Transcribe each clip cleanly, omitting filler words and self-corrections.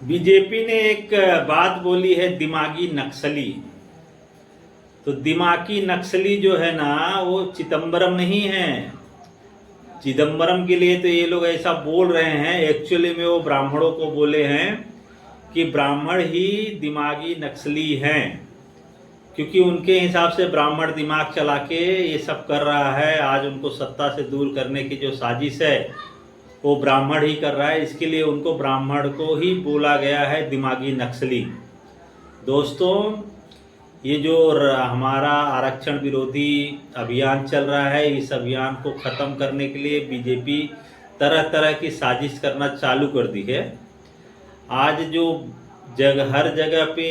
BJP ने एक बात बोली है, दिमागी नक्सली। तो दिमागी नक्सली जो है ना, वो चिदम्बरम नहीं है। चिदम्बरम के लिए तो ये लोग ऐसा बोल रहे हैं, एक्चुअली में वो ब्राह्मणों को बोले हैं कि ब्राह्मण ही दिमागी नक्सली हैं, क्योंकि उनके हिसाब से ब्राह्मण दिमाग चला के ये सब कर रहा है। आज उनको सत्ता से दूर करने की जो साजिश है वो ब्राह्मण ही कर रहा है। इसके लिए उनको ब्राह्मण को ही बोला गया है दिमागी नक्सली। दोस्तों, ये जो हमारा आरक्षण विरोधी अभियान चल रहा है, इस अभियान को ख़त्म करने के लिए बीजेपी तरह तरह की साजिश करना चालू कर दी है। आज जो हर जगह पे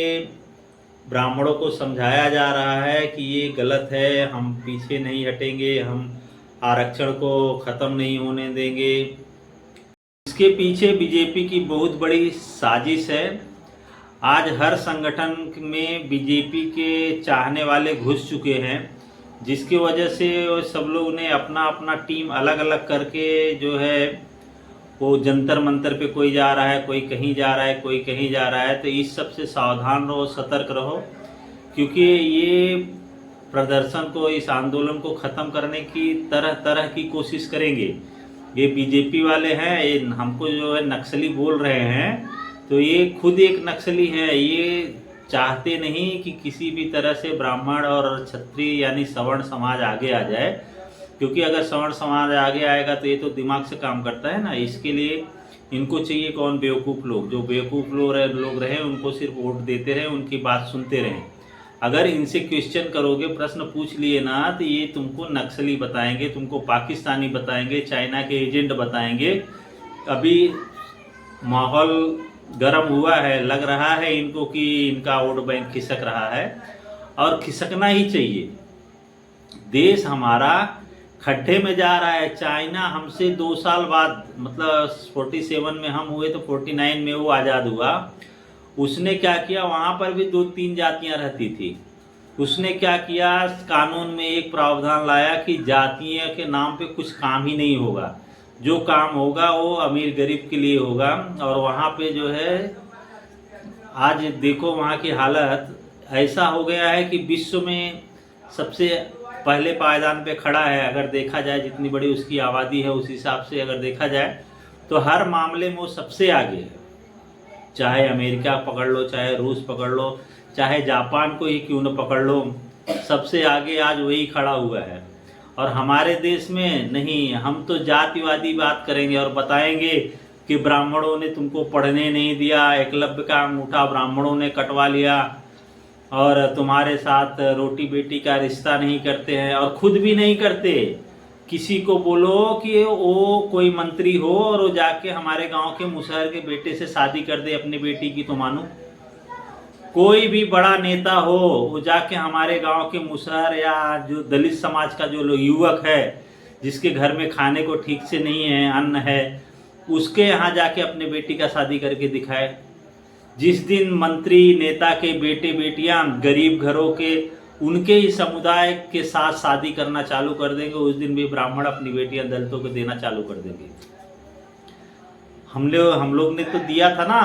ब्राह्मणों को समझाया जा रहा है कि ये गलत है, हम पीछे नहीं हटेंगे, हम आरक्षण को ख़त्म नहीं होने देंगे। इसके पीछे बीजेपी की बहुत बड़ी साजिश है। आज हर संगठन में बीजेपी के चाहने वाले घुस चुके हैं, जिसकी वजह से सब लोग ने अपना अपना टीम अलग अलग करके जो है वो जंतर मंतर पे कोई जा रहा है, कोई कहीं जा रहा है, कोई कहीं जा रहा है। तो इस सब से सावधान रहो, सतर्क रहो, क्योंकि ये प्रदर्शन को, इस आंदोलन को ख़त्म करने की तरह तरह की कोशिश करेंगे। ये बीजेपी वाले हैं, ये हमको जो है नक्सली बोल रहे हैं, तो ये खुद एक नक्सली है। ये चाहते नहीं कि किसी भी तरह से ब्राह्मण और क्षत्रिय यानी सवर्ण समाज आगे आ जाए, क्योंकि अगर सवर्ण समाज आगे आएगा तो ये तो दिमाग से काम करता है ना। इसके लिए इनको चाहिए कौन? बेवकूफ़ लोग। जो बेवकूफ़ लोग रहे उनको सिर्फ वोट देते रहे, उनकी बात सुनते रहें। अगर इनसे क्वेश्चन करोगे, प्रश्न पूछ लिए ना, तो ये तुमको नक्सली बताएंगे, तुमको पाकिस्तानी बताएंगे, चाइना के एजेंट बताएंगे। अभी माहौल गर्म हुआ है, लग रहा है इनको कि इनका वोट बैंक खिसक रहा है, और खिसकना ही चाहिए। देश हमारा खड्डे में जा रहा है। चाइना हमसे 2 साल बाद, मतलब 47 में हम हुए तो 49 में वो आज़ाद हुआ। उसने क्या किया, वहाँ पर भी 2-3 जातियाँ रहती थी। उसने क्या किया, कानून में एक प्रावधान लाया कि जातियों के नाम पे कुछ काम ही नहीं होगा, जो काम होगा वो अमीर गरीब के लिए होगा। और वहाँ पे जो है आज देखो वहाँ की हालत ऐसा हो गया है कि विश्व में सबसे पहले पायदान पे खड़ा है। अगर देखा जाए जितनी बड़ी उसकी आबादी है, उस हिसाब से अगर देखा जाए तो हर मामले में वो सबसे आगे है। चाहे अमेरिका पकड़ लो, चाहे रूस पकड़ लो, चाहे जापान को ही क्यों न पकड़ लो, सबसे आगे आज वही खड़ा हुआ है। और हमारे देश में नहीं, हम तो जातिवादी बात करेंगे और बताएंगे कि ब्राह्मणों ने तुमको पढ़ने नहीं दिया, एकलव्य का अंगूठा ब्राह्मणों ने कटवा लिया, और तुम्हारे साथ रोटी बेटी का रिश्ता नहीं करते हैं, और खुद भी नहीं करते। किसी को बोलो कि वो कोई मंत्री हो और वो जाके हमारे गांव के मुसहर के बेटे से शादी कर दे अपनी बेटी की, तो मानो। कोई भी बड़ा नेता हो, वो जाके हमारे गांव के मुसहर या जो दलित समाज का जो युवक है, जिसके घर में खाने को ठीक से नहीं है, अन्न है, उसके यहाँ जाके अपने बेटी का शादी करके दिखाए। जिस दिन मंत्री नेता के बेटे बेटियां गरीब घरों के, उनके ही समुदाय के साथ शादी करना चालू कर देंगे, उस दिन भी ब्राह्मण अपनी बेटियां दलितों को देना चालू कर देंगे। हम लोग ने तो दिया था ना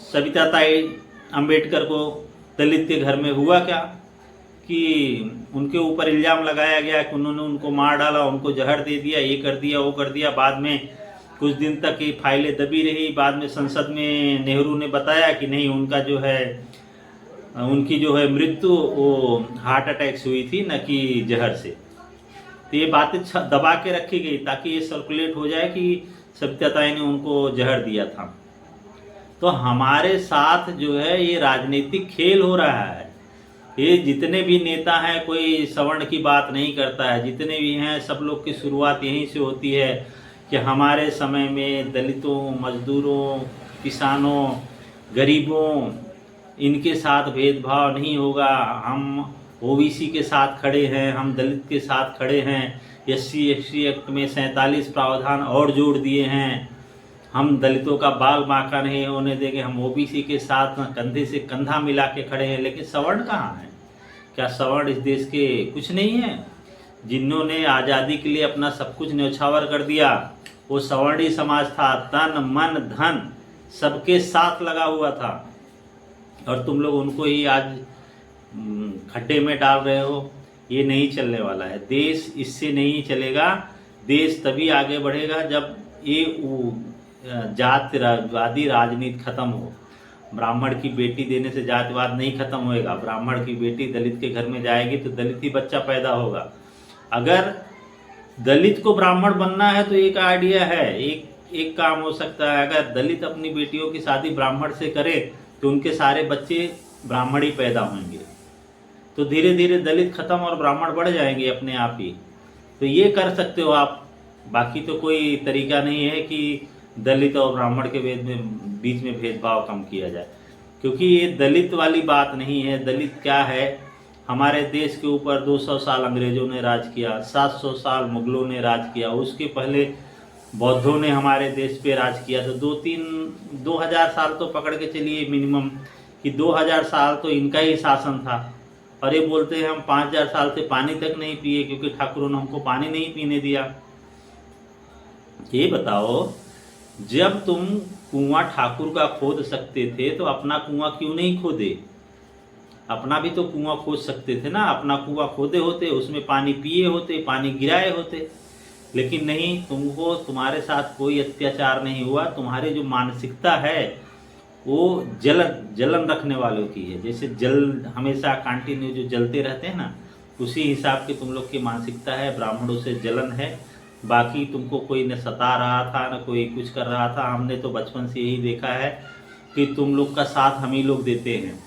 सविता ताई अंबेडकर को, दलित के घर में हुआ क्या कि उनके ऊपर इल्ज़ाम लगाया गया कि उन्होंने उनको मार डाला, उनको जहर दे दिया, ये कर दिया, वो कर दिया। बाद में कुछ दिन तक ये फाइलें दबी रही। बाद में संसद में नेहरू ने बताया कि नहीं, उनका जो है, उनकी जो है मृत्यु वो हार्ट अटैक से हुई थी, न कि जहर से। तो ये बातें दबा के रखी गई ताकि ये सर्कुलेट हो जाए कि सविता ताई ने उनको जहर दिया था। तो हमारे साथ जो है ये राजनीतिक खेल हो रहा है। ये जितने भी नेता हैं, कोई सवर्ण की बात नहीं करता है। जितने भी हैं, सब लोग की शुरुआत यहीं से होती है कि हमारे समय में दलितों, मजदूरों, किसानों, गरीबों, इनके साथ भेदभाव नहीं होगा। हम ओबीसी के साथ खड़े हैं, हम दलित के साथ खड़े हैं। SC/ST एक्ट में 47 प्रावधान और जोड़ दिए हैं। हम दलितों का बाल बांका नहीं होने देंगे। हम ओबीसी के साथ कंधे से कंधा मिला के खड़े हैं। लेकिन सवर्ण कहाँ हैं? क्या सवर्ण इस देश के कुछ नहीं है? जिन्होंने आज़ादी के लिए अपना सब कुछ न्यौछावर कर दिया, वो सवर्णी समाज था। तन मन धन सबके साथ लगा हुआ था, और तुम लोग उनको ही आज खड्डे में डाल रहे हो। ये नहीं चलने वाला है। देश इससे नहीं चलेगा। देश तभी आगे बढ़ेगा जब ये जातिवादी राजनीति खत्म हो। ब्राह्मण की बेटी देने से जातिवाद नहीं खत्म होएगा। ब्राह्मण की बेटी दलित के घर में जाएगी तो दलित ही बच्चा पैदा होगा। अगर दलित को ब्राह्मण बनना है तो एक आइडिया है, एक काम हो सकता है। अगर दलित अपनी बेटियों की शादी ब्राह्मण से करे तो उनके सारे बच्चे ब्राह्मण ही पैदा होंगे, तो धीरे धीरे दलित खत्म और ब्राह्मण बढ़ जाएंगे अपने आप ही। तो ये कर सकते हो आप। बाकी तो कोई तरीका नहीं है कि दलित और ब्राह्मण के बीच में भेदभाव कम किया जाए, क्योंकि ये दलित वाली बात नहीं है। दलित क्या है, हमारे देश के ऊपर 200 साल अंग्रेजों ने राज किया, 700 साल मुगलों ने राज किया, उसके पहले बौद्धों ने हमारे देश पे राज किया। तो 2000 साल तो पकड़ के चलिए मिनिमम, कि 2000 साल तो इनका ही शासन था। और ये बोलते हैं हम 5000 साल से पानी तक नहीं पिए क्योंकि ठाकुरों ने हमको पानी नहीं पीने दिया। ये बताओ, जब तुम कुआं ठाकुर का खोद सकते थे तो अपना कुआं क्यों नहीं खोदे? अपना भी तो कुआं खोद सकते थे ना। अपना कुआं खोदे होते, उसमें पानी पिए होते, पानी गिराए होते। लेकिन नहीं, तुमको तुम्हारे साथ कोई अत्याचार नहीं हुआ। तुम्हारी जो मानसिकता है वो जलन रखने वालों की है। जैसे जल हमेशा कंटिन्यू जो जलते रहते हैं ना, उसी हिसाब की तुम लोग की मानसिकता है। ब्राह्मणों से जलन है। बाकी तुमको कोई न सता रहा था न कोई कुछ कर रहा था। हमने तो बचपन से यही देखा है कि तुम लोग का साथ हम ही लोग देते हैं।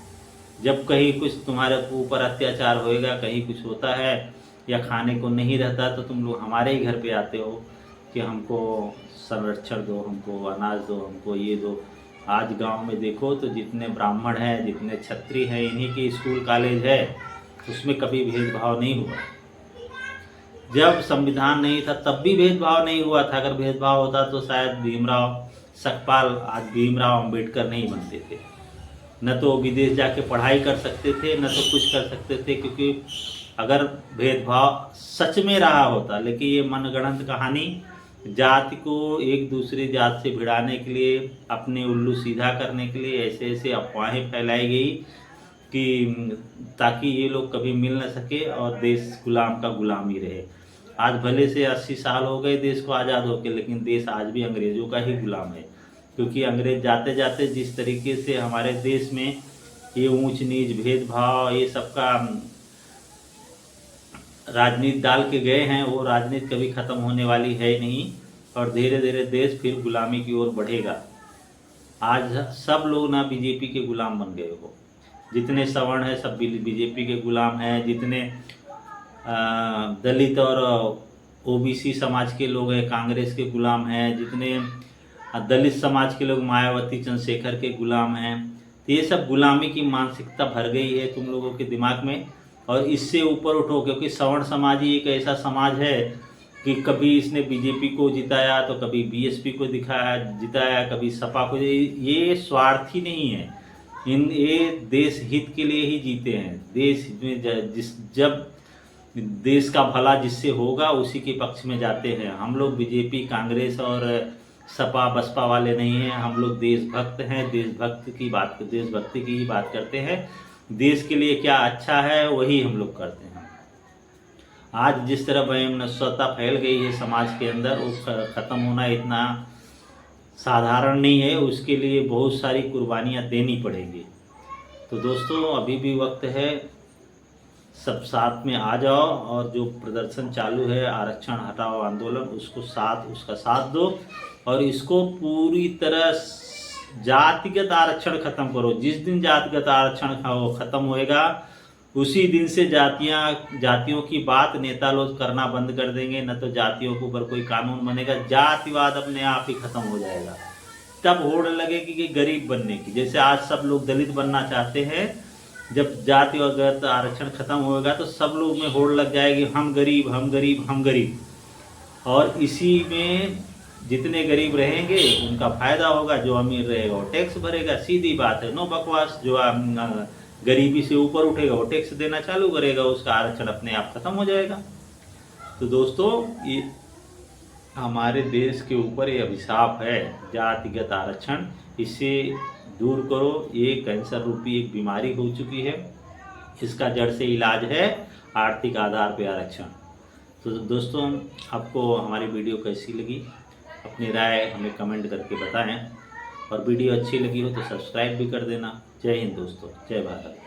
जब कहीं कुछ तुम्हारे ऊपर अत्याचार होएगा, कहीं कुछ होता है या खाने को नहीं रहता, तो तुम लोग हमारे ही घर पे आते हो कि हमको संरक्षण दो, हमको अनाज दो, हमको ये दो। आज गांव में देखो तो जितने ब्राह्मण हैं, जितने क्षत्रिय हैं, इन्हीं के स्कूल कॉलेज है, उसमें कभी भेदभाव नहीं हुआ। जब संविधान नहीं था तब भी भेदभाव नहीं हुआ था। अगर भेदभाव होता तो शायद भीमराव सकपाल आज भीमराव अंबेडकर नहीं बनते थे। न तो विदेश जाके पढ़ाई कर सकते थे, न तो कुछ कर सकते थे, क्योंकि अगर भेदभाव सच में रहा होता। लेकिन ये मनगढ़ंत कहानी जाति को एक दूसरी जात से भिड़ाने के लिए, अपने उल्लू सीधा करने के लिए ऐसे ऐसे अफवाहें फैलाई गई कि ताकि ये लोग कभी मिल न सके और देश गुलाम का गुलाम ही रहे। आज भले से 80 साल हो गए देश को आज़ाद होकर, लेकिन देश आज भी अंग्रेज़ों का ही गुलाम है। क्योंकि अंग्रेज जाते जाते जिस तरीके से हमारे देश में ये ऊंच नीच भेदभाव ये सबका राजनीति डाल के गए हैं, वो राजनीति कभी ख़त्म होने वाली है नहीं। और धीरे धीरे देश फिर गुलामी की ओर बढ़ेगा। आज सब लोग ना बीजेपी के गुलाम बन गए हो। जितने सवर्ण हैं सब बीजेपी के गुलाम हैं। जितने दलित और ओबीसी समाज के लोग हैं कांग्रेस के गुलाम हैं। जितने दलित समाज के लोग मायावती चंद्रशेखर के गुलाम हैं। तो ये सब गुलामी की मानसिकता भर गई है तुम लोगों के दिमाग में। और इससे ऊपर उठो, क्योंकि सवर्ण समाज ही एक ऐसा समाज है कि कभी इसने बीजेपी को जिताया तो कभी बीएसपी को जिताया, कभी सपा को। ये स्वार्थी नहीं है। ये देश हित के लिए ही जीते हैं। देश में जब देश का भला जिससे होगा उसी के पक्ष में जाते हैं। हम लोग बीजेपी कांग्रेस और सपा बसपा वाले नहीं हैं। हम लोग देशभक्त हैं। देशभक्ति की ही बात करते हैं। देश के लिए क्या अच्छा है वही हम लोग करते हैं। आज जिस तरह वहम नस्वता फैल गई है समाज के अंदर, वो ख़त्म होना इतना साधारण नहीं है। उसके लिए बहुत सारी कुर्बानियाँ देनी पड़ेंगी। तो दोस्तों, अभी भी वक्त है, सब साथ में आ जाओ और जो प्रदर्शन चालू है आरक्षण हटाओ आंदोलन, उसका साथ दो और इसको पूरी तरह जातिगत आरक्षण खत्म करो। जिस दिन जातिगत आरक्षण खत्म होएगा उसी दिन से जातियों की बात नेता लोग करना बंद कर देंगे। न तो जातियों के ऊपर कोई कानून बनेगा, जातिवाद अपने आप ही खत्म हो जाएगा। तब होड़ लगेगी कि गरीब बनने की। जैसे आज सब लोग दलित बनना चाहते हैं, जब जातिगत आरक्षण खत्म होएगा तो सब लोग में होड़ लग जाएगी, हम गरीब हम गरीब हम गरीब। और इसी में जितने गरीब रहेंगे उनका फायदा होगा, जो अमीर रहेगा वो टैक्स भरेगा। सीधी बात है, नो बकवास। जो गरीबी से ऊपर उठेगा वो टैक्स देना चालू करेगा, उसका आरक्षण अपने आप खत्म हो जाएगा। तो दोस्तों, हमारे देश के ऊपर ये अभिशाप है जातिगत आरक्षण, इसे दूर करो। ये कैंसर रूपी एक बीमारी हो चुकी है, इसका जड़ से इलाज है आर्थिक आधार पर आरक्षण। तो दोस्तों, आपको हमारी वीडियो कैसी लगी अपनी राय हमें कमेंट करके बताएं, और वीडियो अच्छी लगी हो तो सब्सक्राइब भी कर देना। जय हिंद दोस्तों, जय भारत।